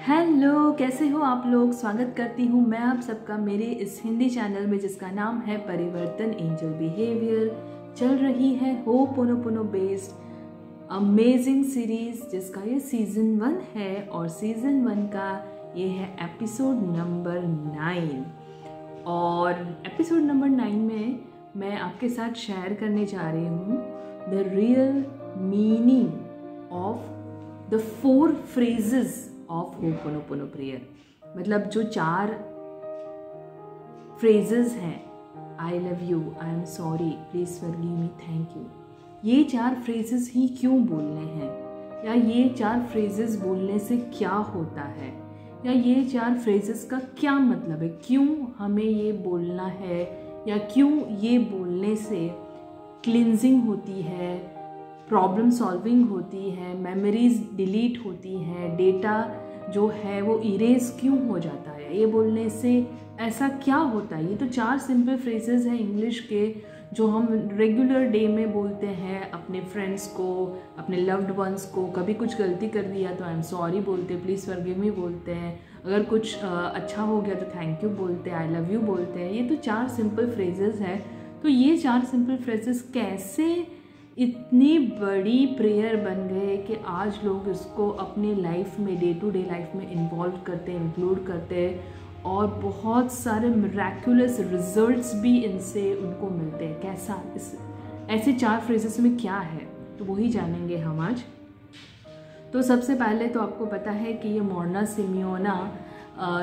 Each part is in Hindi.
हेलो, कैसे हो आप लोग। स्वागत करती हूँ मैं आप सबका मेरे इस हिंदी चैनल में जिसका नाम है परिवर्तन एंजल बिहेवियर। चल रही है होपोनोपोनो बेस्ड अमेजिंग सीरीज जिसका ये सीज़न 1 है और सीज़न 1 का ये है एपिसोड नंबर 9। और एपिसोड नंबर 9 में मैं आपके साथ शेयर करने जा रही हूँ the real meaning of the 4 phrases of ho'oponopono prayer. मतलब जो 4 फ्रेजेस हैं, आई love you, I am sorry, please forgive me, thank you, ये 4 फ्रेजेस ही क्यों बोलने हैं, या ये 4 फ्रेजेस बोलने से क्या होता है, या ये 4 फ्रेजेस का क्या मतलब है, क्यों हमें ये बोलना है, या क्यों ये बोलने से क्लिनजिंग होती है, प्रॉब्लम सॉल्विंग होती है, मेमोरीज डिलीट होती हैं, डेटा जो है वो इरेज क्यों हो जाता है, ये बोलने से ऐसा क्या होता है। ये तो 4 सिंपल फ्रेजेस हैं इंग्लिश के जो हम रेगुलर डे में बोलते हैं अपने फ्रेंड्स को, अपने लव्ड वंस को। कभी कुछ गलती कर दिया तो आई एम सॉरी बोलते हैं, प्लीज़ फॉरगिव मी बोलते हैं। अगर कुछ अच्छा हो गया तो थैंक यू बोलते हैं, आई लव यू बोलते हैं। ये तो 4 सिंपल फ्रेजेस हैं। तो ये 4 सिंपल फ्रेजेस कैसे इतनी बड़ी प्रेयर बन गए कि आज लोग इसको अपनी लाइफ में, डे टू डे लाइफ में इन्वॉल्व करते हैं, इंक्लूड करते हैं, और बहुत सारे मिरेक्युलस रिजल्ट्स भी इनसे उनको मिलते हैं। कैसा, इस ऐसे 4 फ्रेजेस में क्या है, तो वही जानेंगे हम आज। तो सबसे पहले तो आपको पता है कि ये मोर्ना सिमियोना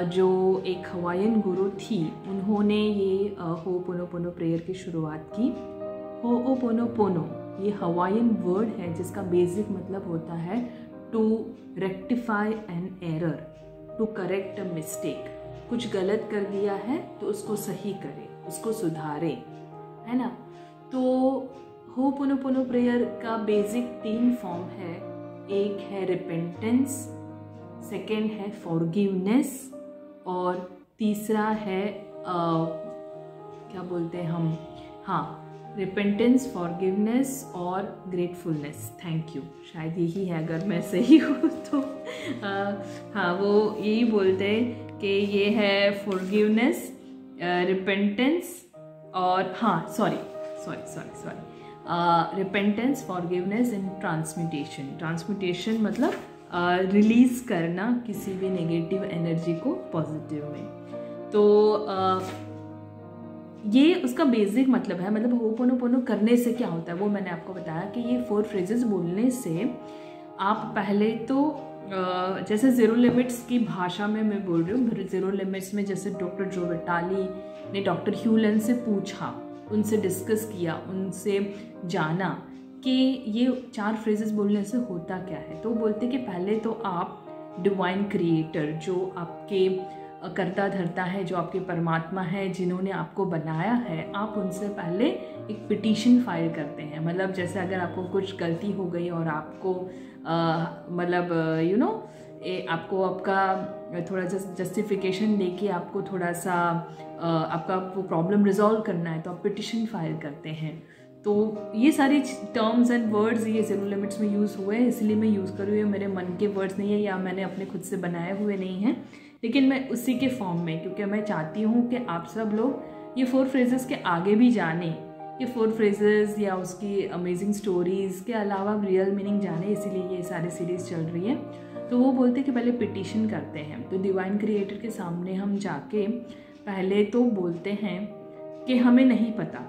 जो एक हवाईन गुरु थी, उन्होंने ये होपोनोपोनो प्रेयर की शुरुआत की। होपोनोपोनो ये हवाईन वर्ड है जिसका बेसिक मतलब होता है to rectify an error, to correct a mistake. कुछ गलत कर दिया है तो उसको सही करे, उसको सुधारे, है ना। तो होपोनोपोनो प्रेयर का बेसिक 3 फॉर्म है। एक है रिपेंटेंस, सेकेंड है फॉरगिवनेस, और तीसरा है क्या बोलते हैं हम, हाँ, रिपेंटेंस, फॉरगिवनेस और ग्रेटफुलनेस। थैंक यू, शायद यही है अगर मैं सही हूँ तो। हाँ, वो यही बोलते हैं कि ये है फॉरगिवनेस, रिपेंटेंस और sorry, repentance, forgiveness and transmutation. Transmutation मतलब रिलीज करना किसी भी नेगेटिव एनर्जी को पॉजिटिव में। तो ये उसका बेसिक मतलब है। मतलब होपोनोपोनो करने से क्या होता है वो मैंने आपको बताया कि ये 4 फ्रेजेस बोलने से आप पहले तो जैसे ज़ीरो लिमिट्स की भाषा में मैं बोल रही हूँ। ज़ीरो लिमिट्स में जैसे डॉक्टर जो विटाली ने डॉक्टर ह्यूलन से पूछा, उनसे डिस्कस किया, उनसे जाना कि ये 4 फ्रेजेस बोलने से होता क्या है। तो बोलते कि पहले तो आप डिवाइन क्रिएटर, जो आपके करता धरता है, जो आपके परमात्मा है, जिन्होंने आपको बनाया है, आप उनसे पहले एक पिटीशन फाइल करते हैं। मतलब जैसे अगर आपको कुछ गलती हो गई और आपको मतलब आपको आपका थोड़ा जस्टिफिकेशन देके आपको थोड़ा सा आपका वो प्रॉब्लम रिजॉल्व करना है तो आप पिटीशन फाइल करते हैं। तो ये सारी टर्म्स एंड वर्ड्स ये ज़ीरो लिमिट्स में यूज़ हुए हैं, इसलिए मैं यूज़ कर रही हूँ। मेरे मन के वर्ड्स नहीं है या मैंने अपने खुद से बनाए हुए नहीं हैं, लेकिन मैं उसी के फॉर्म में, क्योंकि मैं चाहती हूँ कि आप सब लोग ये 4 फ्रेजेस के आगे भी जाने, ये 4 फ्रेजेस या उसकी अमेजिंग स्टोरीज़ के अलावा रियल मीनिंग जाने, इसीलिए ये सारी सीरीज़ चल रही है। तो वो बोलते कि पहले पिटीशन करते हैं। तो डिवाइन क्रिएटर के सामने हम जाके पहले तो बोलते हैं कि हमें नहीं पता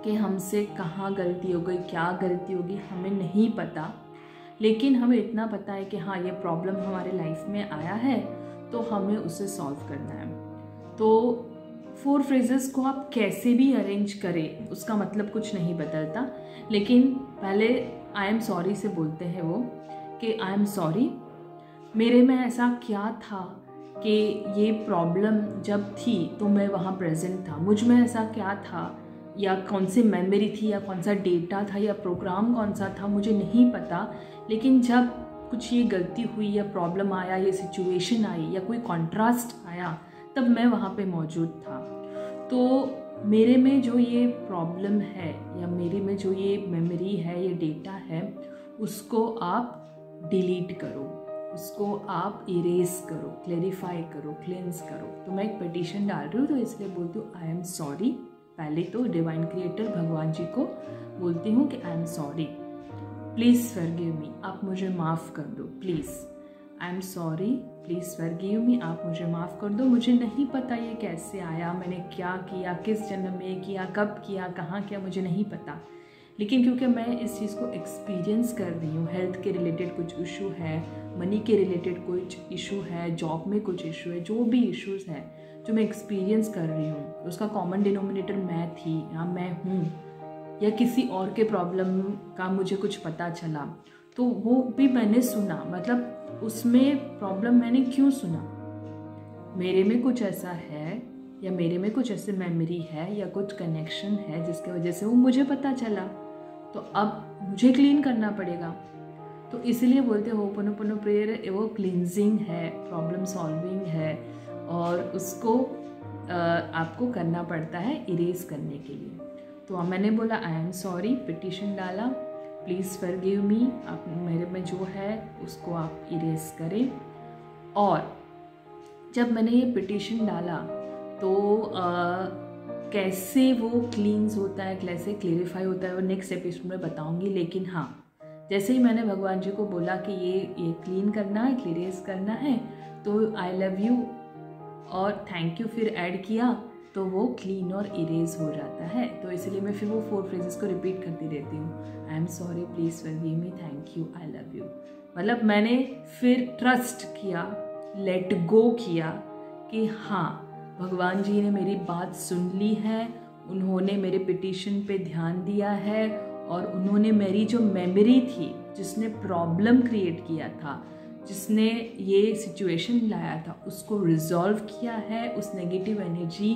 कि हमसे कहाँ गलती हो गई, क्या गलती होगी, हमें नहीं पता, लेकिन हमें इतना पता है कि हाँ, ये प्रॉब्लम हमारे लाइफ में आया है तो हमें उसे सॉल्व करना है। तो 4 फ्रेजेस को आप कैसे भी अरेंज करें उसका मतलब कुछ नहीं बदलता, लेकिन पहले आई एम सॉरी से बोलते हैं वो कि आई एम सॉरी, मेरे में ऐसा क्या था कि ये प्रॉब्लम जब थी तो मैं वहाँ प्रेजेंट था, मुझ में ऐसा क्या था, या कौन सी मेमोरी थी, या कौन सा डेटा था, या प्रोग्राम कौन सा था, मुझे नहीं पता, लेकिन जब कुछ ये गलती हुई या प्रॉब्लम आया, ये सिचुएशन आई या कोई कॉन्ट्रास्ट आया, तब मैं वहाँ पे मौजूद था। तो मेरे में जो ये प्रॉब्लम है या मेरे में जो ये मेमोरी है, ये डेटा है, उसको आप डिलीट करो, उसको आप इरेज करो, क्लैरिफाई करो, क्लेंस करो। तो मैं एक पिटिशन डाल रही हूँ, तो इसलिए बोलती हूँ आई एम सॉरी। पहले तो डिवाइन क्रिएटर भगवान जी को बोलती हूँ कि आई एम सॉरी, प्लीज़ फॉरगिव मी, आप मुझे माफ़ कर दो please. I am sorry, please forgive मी, आप मुझे माफ़ कर दो। मुझे नहीं पता ये कैसे आया, मैंने क्या किया, किस जन्म में किया, कब किया, कहाँ किया, मुझे नहीं पता। लेकिन क्योंकि मैं इस चीज़ को एक्सपीरियंस कर रही हूँ, हेल्थ के रिलेटेड कुछ इशू है, मनी के रिलेटेड कुछ इशू है, जॉब में कुछ इशू है, जो भी इश्यूज़ है जो मैं एक्सपीरियंस कर रही हूँ, उसका कॉमन डिनोमिनेटर मैं थी या मैं हूँ, या किसी और के प्रॉब्लम का मुझे कुछ पता चला तो वो भी मैंने सुना। मतलब उसमें प्रॉब्लम मैंने क्यों सुना, मेरे में कुछ ऐसा है या मेरे में कुछ ऐसे मेमोरी है या कुछ कनेक्शन है जिसकी वजह से वो मुझे पता चला, तो अब मुझे क्लीन करना पड़ेगा। तो इसलिए बोलते हो होपोनोपोनो प्रेयर वो क्लींजिंग है, प्रॉब्लम सॉल्विंग है, और उसको आपको करना पड़ता है इरेज करने के लिए। तो मैंने बोला आई एम सॉरी, पिटिशन डाला, प्लीज़ फॉरगिव मी, आप मेरे में जो है उसको आप इरेज करें। और जब मैंने ये पिटिशन डाला तो कैसे वो क्लींस होता है, कैसे क्लेरिफाई होता है, वो नेक्स्ट एपिसोड में बताऊंगी। लेकिन हाँ, जैसे ही मैंने भगवान जी को बोला कि ये क्लीन करना है, क्लियरेंस करना है, तो आई लव यू और थैंक यू फिर ऐड किया, तो वो क्लीन और इरेज हो जाता है। तो इसलिए मैं फिर वो 4 फ्रेजेस को रिपीट करती रहती हूँ, आई am sorry, please forgive me, thank you, I love you. मतलब मैंने फिर ट्रस्ट किया, लेट गो किया कि हाँ, भगवान जी ने मेरी बात सुन ली है, उन्होंने मेरे पिटिशन पे ध्यान दिया है, और उन्होंने मेरी जो मेमोरी थी जिसने प्रॉब्लम क्रिएट किया था, जिसने ये सिचुएशन लाया था, उसको रिजॉल्व किया है, उस नेगेटिव एनर्जी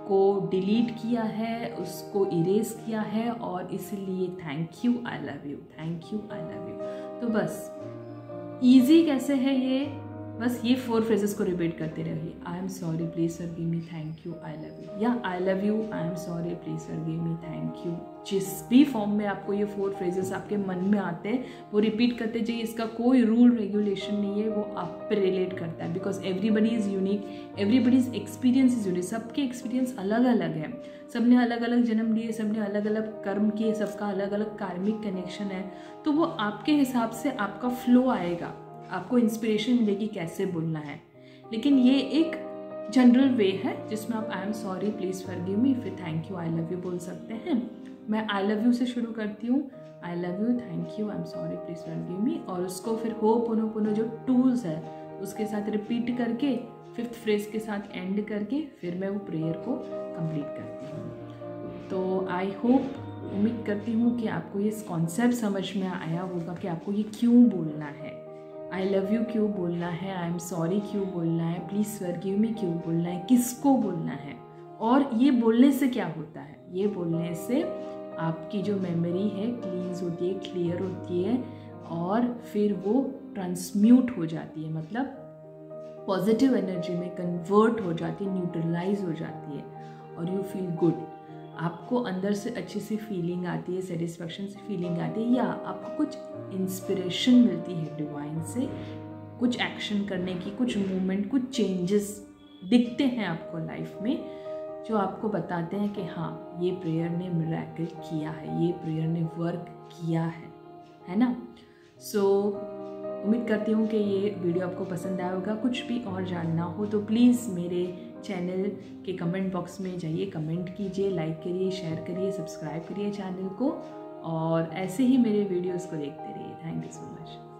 को डिलीट किया है, उसको इरेज किया है, और इसलिए thank you, I love you, thank you, I love you. तो बस ईजी कैसे है ये, बस ये 4 फ्रेजेस को रिपीट करते रहिए, I am sorry, please forgive me, thank you, I love you, या I love you, I am sorry, please forgive me, thank you. जिस भी फॉर्म में आपको ये 4 फ्रेजेस आपके मन में आते हैं वो रिपीट करते जाइए। इसका कोई रूल रेगुलेशन नहीं है, वो आप पे रिलेट करता है, because everybody is unique, everybody's experience is unique. सबके एक्सपीरियंस अलग अलग है, सबने अलग अलग जन्म लिए, सबने अलग अलग कर्म किए, सबका अलग अलग कार्मिक कनेक्शन है। तो वो आपके हिसाब से आपका फ्लो आएगा, आपको इंस्पिरेशन मिलेगी कैसे बोलना है। लेकिन ये एक जनरल वे है जिसमें आप I am sorry, please forgive me, फिर thank you, I love you बोल सकते हैं। मैं आई लव यू से शुरू करती हूँ, आई love you, thank you, I am sorry, please forgive मी, और उसको फिर होपोनोपोनो जो टूल्स है उसके साथ रिपीट करके 5th फ्रेज के साथ एंड करके फिर मैं वो प्रेयर को कंप्लीट करती हूँ। तो आई होप, उम्मीद करती हूँ कि आपको ये कॉन्सेप्ट समझ में आया होगा कि आपको ये क्यों बोलना है, आई लव यू क्यों बोलना है, आई एम सॉरी क्यों बोलना है, प्लीज़ फॉरगिव मी क्यों बोलना है, किसको बोलना है, और ये बोलने से क्या होता है। ये बोलने से आपकी जो मेमोरी है क्लींस होती है, क्लियर होती है, और फिर वो ट्रांसम्यूट हो जाती है, मतलब पॉजिटिव एनर्जी में कन्वर्ट हो जाती है, न्यूट्रलाइज हो जाती है, और यू फील गुड। आपको अंदर से अच्छी सी फीलिंग आती है, सेटिस्फैक्शन सी फीलिंग आती है, या आपको कुछ इंस्पिरेशन मिलती है डिवाइन से, कुछ एक्शन करने की, कुछ मूवमेंट, कुछ चेंजेस दिखते हैं आपको लाइफ में, जो आपको बताते हैं कि हाँ, ये प्रेयर ने मिरेकल किया है, ये प्रेयर ने वर्क किया है ना। सो उम्मीद करती हूँ कि ये वीडियो आपको पसंद आया होगा। कुछ भी और जानना हो तो प्लीज़ मेरे चैनल के कमेंट बॉक्स में जाइए, कमेंट कीजिए, लाइक करिए, शेयर करिए, सब्सक्राइब करिए चैनल को, और ऐसे ही मेरे वीडियोस को देखते रहिए। Thank you so much.